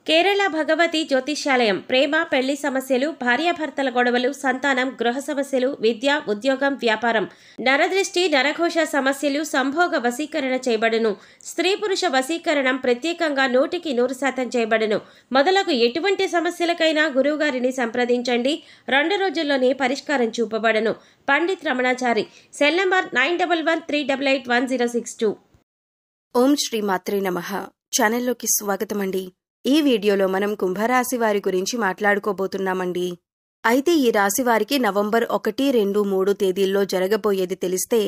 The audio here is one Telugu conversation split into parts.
కేరళ భగవతి జ్యోతిష్యాలయం ప్రేమ పెళ్లి సమస్యలు, భార్యాభర్తల గొడవలు, సంతానం, గృహ సమస్యలు, విద్య, ఉద్యోగం, వ్యాపారం, నరదృష్టి, నరఘోష సమస్యలు, సంభోగ వశీకరణ చేయబడును. స్త్రీ పురుష వశీకరణం ప్రత్యేకంగా 100% చేయబడును. మొదలగు ఎటువంటి సమస్యలకైనా గురువుగారిని సంప్రదించండి. 2 రోజుల్లోనే పరిష్కారం చూపబడును. పండిత్ రమణాచారి. Cell number 9113881062. ఓం శ్రీ మాత్రే నమః. ఛానల్లోకి స్వాగతమండి. ఈ వీడియోలో మనం కుంభరాశి వారి గురించి మాట్లాడుకోబోతున్నామండి. అయితే ఈ రాశి వారికి నవంబర్ 1, 2, 3 తేదీల్లో జరగబోయేది తెలిస్తే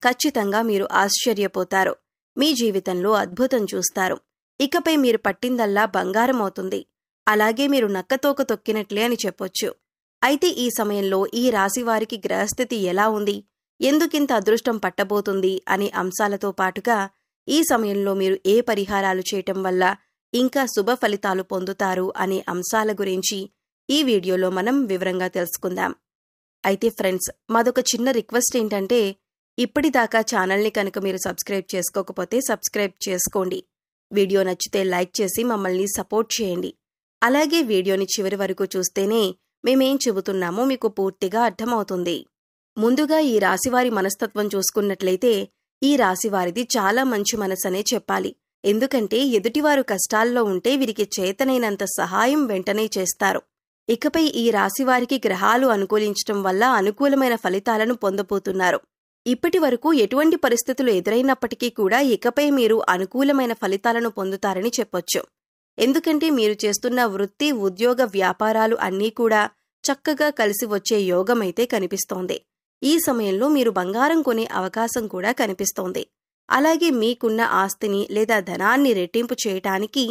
ఖచ్చితంగా మీరు ఆశ్చర్యపోతారు. మీ జీవితంలో అద్భుతం చూస్తారు. ఇకపై మీరు పట్టిందల్లా బంగారం అవుతుంది. అలాగే మీరు నక్కతోక తొక్కినట్లే అని చెప్పొచ్చు. అయితే ఈ సమయంలో ఈ రాశి వారికి గ్రహస్థితి ఎలా ఉంది, ఎందుకింత అదృష్టం పట్టబోతుంది అనే అంశాలతో పాటుగా ఈ సమయంలో మీరు ఏ పరిహారాలు చేయటం వల్ల ఇంకా శుభ ఫలితాలు పొందుతారు అనే అంశాల గురించి ఈ వీడియోలో మనం వివరంగా తెలుసుకుందాం. అయితే ఫ్రెండ్స్, మాదొక చిన్న రిక్వెస్ట్ ఏంటంటే, ఇప్పటిదాకా ఛానల్ని కనుక మీరు సబ్స్క్రైబ్ చేసుకోకపోతే సబ్స్క్రైబ్ చేసుకోండి. వీడియో నచ్చితే లైక్ చేసి మమ్మల్ని సపోర్ట్ చేయండి. అలాగే వీడియోని చివరి వరకు చూస్తేనే మేమేం చెబుతున్నామో మీకు పూర్తిగా అర్థమవుతుంది. ముందుగా ఈ రాశివారి మనస్తత్వం చూసుకున్నట్లయితే ఈ రాశివారిది చాలా మంచి మనసనే చెప్పాలి. ఎందుకంటే ఎదుటివారు కష్టాల్లో ఉంటే వీరికి చేతనైనంత సహాయం వెంటనే చేస్తారు. ఇకపై ఈ రాశివారికి గ్రహాలు అనుకూలించటం వల్ల అనుకూలమైన ఫలితాలను పొందబోతున్నారు. ఇప్పటి వరకు ఎటువంటి పరిస్థితులు ఎదురైనప్పటికీ కూడా ఇకపై మీరు అనుకూలమైన ఫలితాలను పొందుతారని చెప్పొచ్చు. ఎందుకంటే మీరు చేస్తున్న వృత్తి, ఉద్యోగ, వ్యాపారాలు అన్నీ కూడా చక్కగా కలిసి వచ్చే యోగమైతే కనిపిస్తోంది. ఈ సమయంలో మీరు బంగారం కొనే అవకాశం కూడా కనిపిస్తోంది. అలాగే మీకున్న ఆస్తిని లేదా ధనాన్ని రెట్టింపు చేయటానికి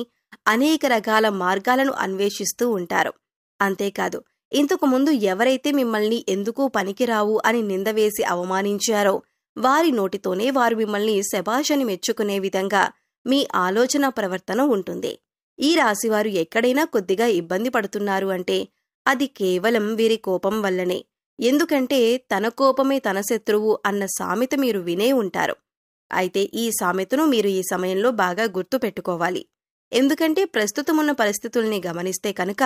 అనేక రకాల మార్గాలను అన్వేషిస్తూ ఉంటారు. అంతేకాదు, ఇంతకుముందు ఎవరైతే మిమ్మల్ని ఎందుకు పనికిరావు అని నిందవేసి అవమానించారో వారి నోటితోనే వారు మిమ్మల్ని శభాషని మెచ్చుకునే విధంగా మీ ఆలోచన ప్రవర్తన ఉంటుంది. ఈ రాశివారు ఎక్కడైనా కొద్దిగా ఇబ్బంది పడుతున్నారు అంటే అది కేవలం వీరి కోపం వల్లనే. ఎందుకంటే తన కోపమే తన శత్రువు అన్న సామెత మీరు వినే ఉంటారు. అయితే ఈ సామెతను మీరు ఈ సమయంలో బాగా గుర్తు పెట్టుకోవాలి. ఎందుకంటే ప్రస్తుతమున్న పరిస్థితుల్ని గమనిస్తే కనుక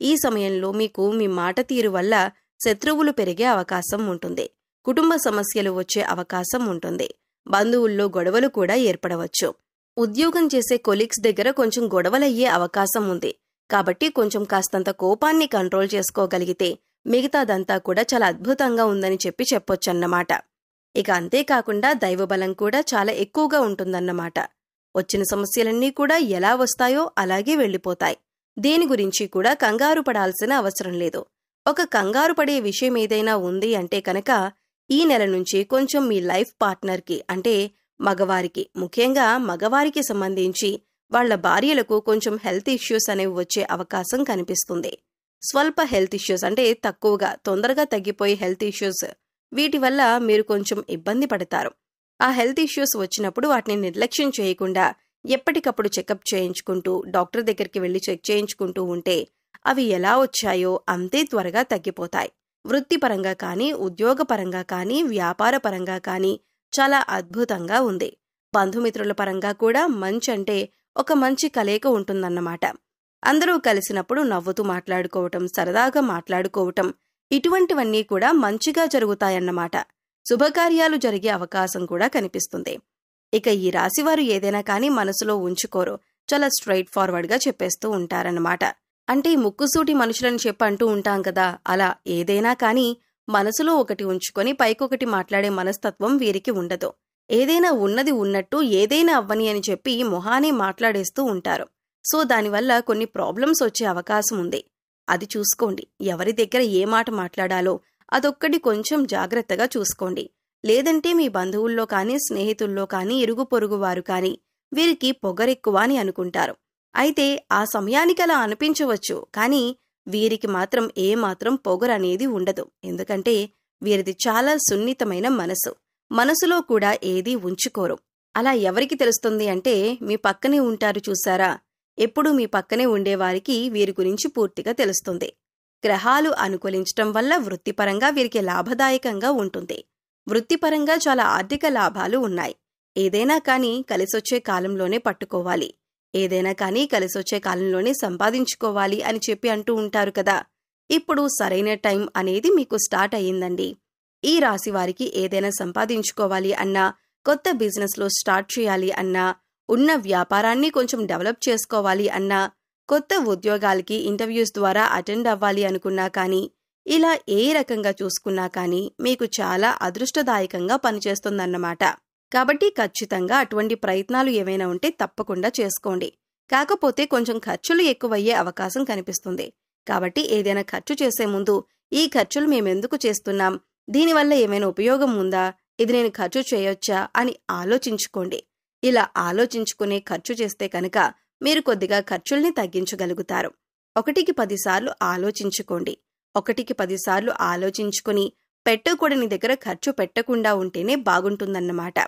ఈ సమయంలో మీకు మీ మాట తీరు వల్ల శత్రువులు పెరిగే అవకాశం ఉంటుంది. కుటుంబ సమస్యలు వచ్చే అవకాశం ఉంటుంది. బంధువుల్లో గొడవలు కూడా ఏర్పడవచ్చు. ఉద్యోగం చేసే కొలీగ్స్ దగ్గర కొంచెం గొడవలయ్యే అవకాశం ఉంది. కాబట్టి కొంచెం కాస్తంత కోపాన్ని కంట్రోల్ చేసుకోగలిగితే మిగతాదంతా కూడా చాలా అద్భుతంగా ఉందని చెప్పొచ్చన్నమాట. ఇక అంతేకాకుండా దైవబలం కూడా చాలా ఎక్కువగా ఉంటుందన్నమాట. వచ్చిన సమస్యలన్నీ కూడా ఎలా వస్తాయో అలాగే వెళ్ళిపోతాయి. దేని గురించి కూడా కంగారు పడాల్సిన అవసరం లేదు. ఒక కంగారు పడే విషయం ఏదైనా ఉంది అంటే కనుక ఈ నెల నుంచి కొంచెం మీ లైఫ్ పార్ట్నర్కి అంటే మగవారికి, ముఖ్యంగా మగవారికి సంబంధించి వాళ్ల భార్యలకు కొంచెం హెల్త్ ఇష్యూస్ అనేవి వచ్చే అవకాశం కనిపిస్తుంది. స్వల్ప హెల్త్ ఇష్యూస్ అంటే తక్కువగా తొందరగా తగ్గిపోయే హెల్త్ ఇష్యూస్, వీటి వల్ల మీరు కొంచెం ఇబ్బంది పడతారు. ఆ హెల్త్ ఇష్యూస్ వచ్చినప్పుడు వాటిని నిర్లక్ష్యం చేయకుండా ఎప్పటికప్పుడు చెకప్ చేయించుకుంటూ డాక్టర్ దగ్గరికి వెళ్లి చెక్ చేయించుకుంటూ ఉంటే అవి ఎలా వచ్చాయో అంతే త్వరగా తగ్గిపోతాయి. వృత్తిపరంగా కానీ, ఉద్యోగపరంగా కానీ, వ్యాపార పరంగా కానీ చాలా అద్భుతంగా ఉంది. బంధుమిత్రుల పరంగా కూడా మంచి ఒక మంచి కలయిక ఉంటుందన్నమాట. అందరూ కలిసినప్పుడు నవ్వుతూ మాట్లాడుకోవటం, సరదాగా మాట్లాడుకోవటం, ఇటువంటివన్నీ కూడా మంచిగా జరుగుతాయన్నమాట. శుభకార్యాలు జరిగే అవకాశం కూడా కనిపిస్తుంది. ఇక ఈ రాశివారు ఏదైనా కానీ మనసులో ఉంచుకోరు. చాలా స్ట్రైట్ ఫార్వర్డ్గా చెప్పేస్తూ ఉంటారన్నమాట. అంటే ముక్కుసూటి మనుషులని అంటూ ఉంటాం కదా, అలా ఏదైనా కానీ మనసులో ఒకటి ఉంచుకొని పైకొకటి మాట్లాడే మనస్తత్వం వీరికి ఉండదు. ఏదైనా ఉన్నది ఉన్నట్టు ఏదైనా అవ్వని అని చెప్పి మొహానే మాట్లాడేస్తూ ఉంటారు. సో దానివల్ల కొన్ని ప్రాబ్లమ్స్ వచ్చే అవకాశం ఉంది. అది చూసుకోండి. ఎవరి దగ్గర ఏ మాట మాట్లాడాలో అదొక్కటి కొంచెం జాగ్రత్తగా చూసుకోండి. లేదంటే మీ బంధువుల్లో కానీ, స్నేహితుల్లో కానీ, ఇరుగు పొరుగు వారు కానీ వీరికి పొగరెక్కువ అని అనుకుంటారు. అయితే ఆ సమయానికి అలా అనిపించవచ్చు, కానీ వీరికి మాత్రం ఏమాత్రం పొగరనేది ఉండదు. ఎందుకంటే వీరిది చాలా సున్నితమైన మనసులో కూడా ఏదీ ఉంచుకోరు. అలా ఎవరికి తెలుస్తుంది అంటే మీ పక్కనే ఉంటారు చూసారా, ఎప్పుడూ మీ పక్కనే ఉండేవారికి వీరి గురించి పూర్తిగా తెలుస్తుంది. గ్రహాలు అనుకూలించటం వల్ల వృత్తిపరంగా వీరికి లాభదాయకంగా ఉంటుంది. వృత్తిపరంగా చాలా ఆర్థిక లాభాలు ఉన్నాయి. ఏదైనా కానీ కలిసొచ్చే కాలంలోనే పట్టుకోవాలి. ఏదైనా కానీ కలిసొచ్చే కాలంలోనే సంపాదించుకోవాలి అని చెప్పి అంటూ ఉంటారు కదా. ఇప్పుడు సరైన టైం అనేది మీకు స్టార్ట్ అయ్యిందండి. ఈ రాశి వారికి ఏదైనా సంపాదించుకోవాలి అన్నా, కొత్త బిజినెస్లో స్టార్ట్ చేయాలి అన్నా, ఉన్న వ్యాపారాన్ని కొంచెం డెవలప్ చేసుకోవాలి అన్నా, కొత్త ఉద్యోగాలకి ఇంటర్వ్యూస్ ద్వారా అటెండ్ అవ్వాలి అనుకున్నా కానీ, ఇలా ఏ రకంగా చూసుకున్నా కానీ మీకు చాలా అదృష్టదాయకంగా పనిచేస్తుందన్నమాట. కాబట్టి ఖచ్చితంగా అటువంటి ప్రయత్నాలు ఏవైనా ఉంటే తప్పకుండా చేసుకోండి. కాకపోతే కొంచెం ఖర్చులు ఎక్కువయ్యే అవకాశం కనిపిస్తుంది. కాబట్టి ఏదైనా ఖర్చు చేసే ముందు ఈ ఖర్చులు మేమెందుకు చేస్తున్నాం, దీనివల్ల ఏమైనా ఉపయోగం ఉందా, ఇది నేను ఖర్చు చేయొచ్చా అని ఆలోచించుకోండి. ఇలా ఆలోచించుకునే ఖర్చు చేస్తే కనుక మీరు కొద్దిగా ఖర్చుల్ని తగ్గించగలుగుతారు. 1కి 10 సార్లు ఆలోచించుకోండి. 1కి 10 సార్లు ఆలోచించుకుని పెట్టకూడని దగ్గర ఖర్చు పెట్టకుండా ఉంటేనే బాగుంటుందన్నమాట.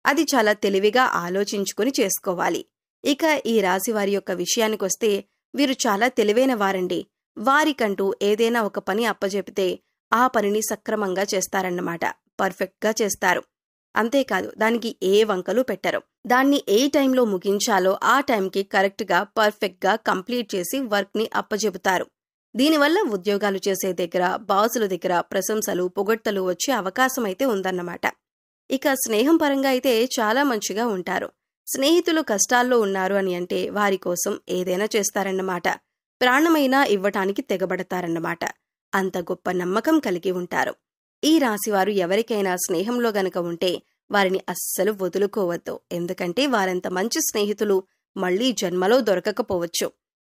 అది చాలా తెలివిగా ఆలోచించుకుని చేసుకోవాలి. ఇక ఈ రాశి వారి యొక్క విషయానికొస్తే వీరు చాలా తెలివైన వారండి. వారికంటూ ఏదైనా ఒక పని అప్పజెపితే ఆ పనిని సక్రమంగా చేస్తారన్నమాట. పర్ఫెక్ట్గా చేస్తారు. అంతేకాదు దానికి ఏ వంకలు పెట్టరు. దాన్ని ఏ టైంలో ముగించాలో ఆ టైంకి కరెక్ట్గా పర్ఫెక్ట్గా కంప్లీట్ చేసి వర్క్ని అప్పజెపుతారు. దీనివల్ల ఉద్యోగాలు చేసే దగ్గర, బాసుల దగ్గర ప్రశంసలు, పొగడ్తలు వచ్చే అవకాశమైతే ఉందన్నమాట. ఇక స్నేహం పరంగా అయితే చాలా మంచిగా ఉంటారు. స్నేహితులు కష్టాల్లో ఉన్నారు అని అంటే వారి కోసం ఏదైనా చేస్తారన్నమాట. ప్రాణమైనా ఇవ్వటానికి తెగబడతారన్నమాట. అంత గొప్ప నమ్మకం కలిగి ఉంటారు. ఈ రాశివారు ఎవరికైనా స్నేహంలో గనక ఉంటే వారిని అస్సలు వదులుకోవద్దు. ఎందుకంటే వారంత మంచి స్నేహితులు మళ్లీ జన్మలో దొరకకపోవచ్చు.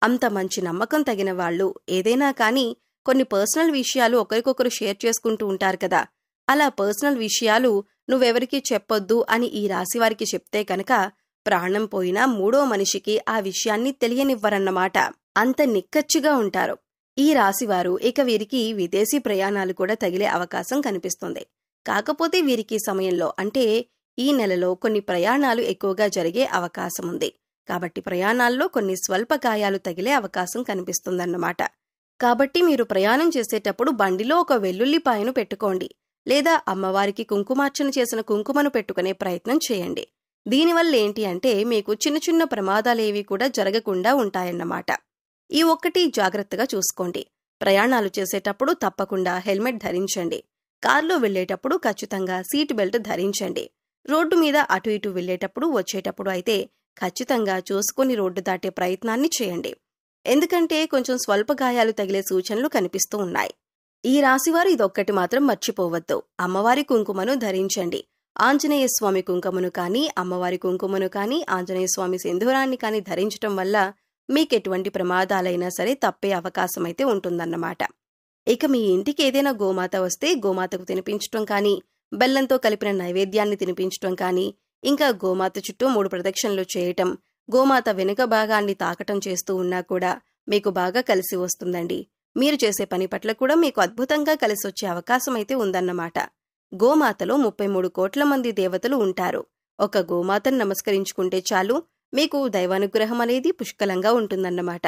అంత మంచి నమ్మకం తగిన వాళ్ళు ఏదైనా కానీ కొన్ని పర్సనల్ విషయాలు ఒకరికొకరు షేర్ చేసుకుంటూ ఉంటారు కదా. అలా పర్సనల్ విషయాలు నువ్వెవరికీ చెప్పొద్దు అని ఈ రాశివారికి చెప్తే కనుక ప్రాణం పోయినా మూడో మనిషికి ఆ విషయాన్ని తెలియనివ్వరన్నమాట. అంత నిక్కచ్చిగా ఉంటారు ఈ రాశివారు. ఇక వీరికి విదేశీ ప్రయాణాలు కూడా తగిలే అవకాశం కనిపిస్తుంది. కాకపోతే వీరికి సమయంలో అంటే ఈ నెలలో కొన్ని ప్రయాణాలు ఎక్కువగా జరిగే అవకాశం ఉంది. కాబట్టి ప్రయాణాల్లో కొన్ని స్వల్ప గాయాలు తగిలే అవకాశం కనిపిస్తుందన్నమాట. కాబట్టి మీరు ప్రయాణం చేసేటప్పుడు బండిలో ఒక వెల్లుల్లిపాయను పెట్టుకోండి. లేదా అమ్మవారికి కుంకుమార్చన చేసిన కుంకుమను పెట్టుకునే ప్రయత్నం చేయండి. దీనివల్ల ఏంటి అంటే మీకు చిన్న చిన్న ప్రమాదాలేవి కూడా జరగకుండా ఉంటాయన్నమాట. ఈ ఒక్కటి జాగ్రత్తగా చూసుకోండి. ప్రయాణాలు చేసేటప్పుడు తప్పకుండా హెల్మెట్ ధరించండి. కార్లో వెళ్లేటప్పుడు ఖచ్చితంగా సీట్ బెల్ట్ ధరించండి. రోడ్డు మీద అటు ఇటు వెళ్లేటప్పుడు వచ్చేటప్పుడు అయితే ఖచ్చితంగా చూసుకుని రోడ్డు దాటే ప్రయత్నాన్ని చేయండి. ఎందుకంటే కొంచెం స్వల్ప గాయాలు తగిలే సూచనలు కనిపిస్తూ ఉన్నాయి. ఈ రాశివారు ఇదొక్కటి మాత్రం మర్చిపోవద్దు. అమ్మవారి కుంకుమను ధరించండి. ఆంజనేయ స్వామి కుంకుమను కానీ, అమ్మవారి కుంకుమను కానీ, ఆంజనేయ స్వామి సింధూరాన్ని కానీ ధరించటం వల్ల మీకెటువంటి ప్రమాదాలైనా సరే తప్పే అవకాశమైతే ఉంటుందన్నమాట. ఇక మీ ఇంటికి ఏదైనా గోమాత వస్తే గోమాతకు తినిపించటం కానీ, బెల్లంతో కలిపిన నైవేద్యాన్ని తినిపించటం కానీ, ఇంకా గోమాత చుట్టూ 3 ప్రదక్షిణలు చేయటం, గోమాత వెనుక భాగాన్ని తాకటం చేస్తూ ఉన్నా కూడా మీకు బాగా కలిసి వస్తుందండి. మీరు చేసే పని పట్ల కూడా మీకు అద్భుతంగా కలిసొచ్చే అవకాశమైతే ఉందన్నమాట. గోమాతలో 33 కోట్ల మంది దేవతలు ఉంటారు. ఒక గోమాతను నమస్కరించుకుంటే చాలు, మీకు దైవానుగ్రహం అనేది పుష్కలంగా ఉంటుందన్నమాట.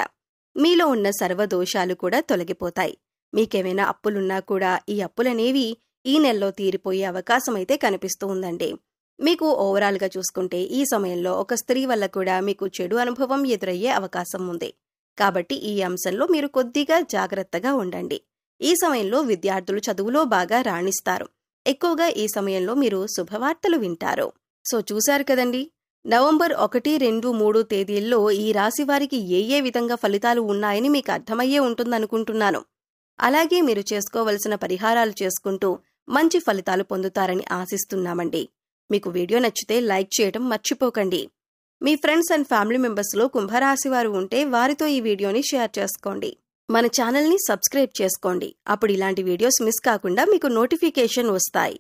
మీలో ఉన్న సర్వదోషాలు కూడా తొలగిపోతాయి. మీకేమైనా అప్పులున్నా కూడా ఈ అప్పులనేవి ఈ నెలలో తీరిపోయే అవకాశమైతే కనిపిస్తూ ఉందండి. మీకు ఓవరాల్గా చూసుకుంటే ఈ సమయంలో ఒక స్త్రీ వల్ల కూడా మీకు చెడు అనుభవం ఎదురయ్యే అవకాశం ఉంది. కాబట్టి ఈ అంశంలో మీరు కొద్దిగా జాగ్రత్తగా ఉండండి. ఈ సమయంలో విద్యార్థులు చదువులో బాగా రాణిస్తారు. ఎక్కువగా ఈ సమయంలో మీరు శుభవార్తలు వింటారు. సో చూశారు కదండి, నవంబర్ 1, 2, 3 తేదీల్లో ఈ రాశివారికి ఏ విధంగా ఫలితాలు ఉన్నాయని మీకు అర్థమయ్యే ఉంటుందనుకుంటున్నాను. అలాగే మీరు చేసుకోవలసిన పరిహారాలు చేసుకుంటూ మంచి ఫలితాలు పొందుతారని ఆశిస్తున్నామండి. మీకు వీడియో నచ్చితే లైక్ చేయడం మర్చిపోకండి. మీ ఫ్రెండ్స్ అండ్ ఫ్యామిలీ మెంబర్స్లో కుంభరాశి వారు ఉంటే వారితో ఈ వీడియోని షేర్ చేసుకోండి. మన ఛానల్ని సబ్స్క్రైబ్ చేసుకోండి. అప్పుడు ఇలాంటి వీడియోస్ మిస్ కాకుండా మీకు నోటిఫికేషన్ వస్తాయి.